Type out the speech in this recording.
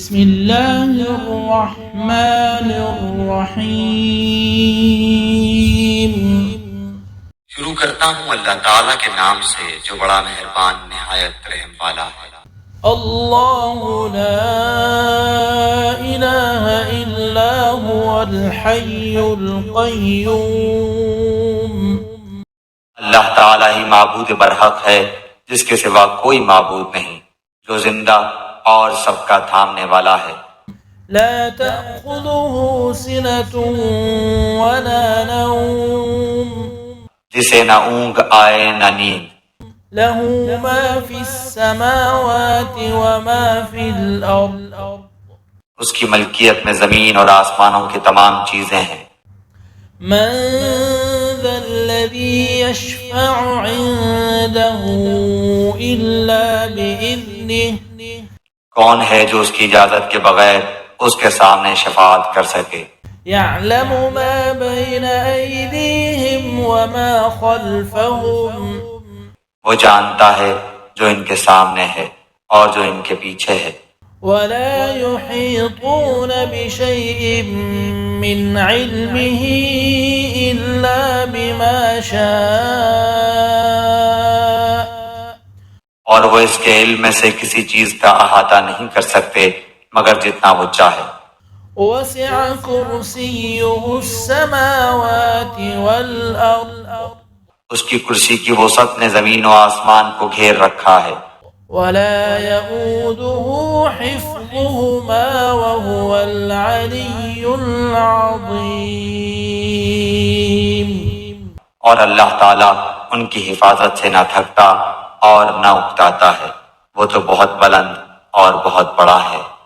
بسم اللہ الرحمن الرحیم۔ شروع کرتا ہوں اللہ تعالیٰ کے نام سے جو بڑا مہربان نہایت رحم والا ہے۔ اللہ لا الہ الا هو الحی القیوم۔ اللہ تعالیٰ ہی معبود برحق ہے جس کے سوا کوئی معبود نہیں، جو زندہ اور سب کا تھامنے والا ہے۔ لا تأخذه سنة ولا نوم، جسے نہ اونگ آئے نہ نیند۔ له ما في السماوات وما في الأرض، اس کی ملکیت میں زمین اور آسمانوں کی تمام چیزیں ہیں۔ من ذا الذي يشفع عنده إلا بإذنه، کون ہے جو اس کی اجازت کے بغیر اس کے سامنے شفاعت کر سکے؟ يعلم ما بين أيديهم وما خلفهم، وہ جانتا ہے جو ان کے سامنے ہے اور جو ان کے پیچھے ہے۔ ولا يحيطون بشيء من علمه إلا بما شاء، اور وہ اس کے علم میں سے کسی چیز کا احاطہ نہیں کر سکتے مگر جتنا وہ چاہے۔ وسع كرسيه السماوات والأرض، اس کی کرسی کی وسعت نے زمین و آسمان کو گھیر رکھا ہے۔ ولا يؤوده حفظهما وهو العلي العظيم۔ اور اللہ تعالیٰ ان کی حفاظت سے نہ تھکتا اور نہ اکتاتا ہے، وہ تو بہت بلند اور بہت بڑا ہے۔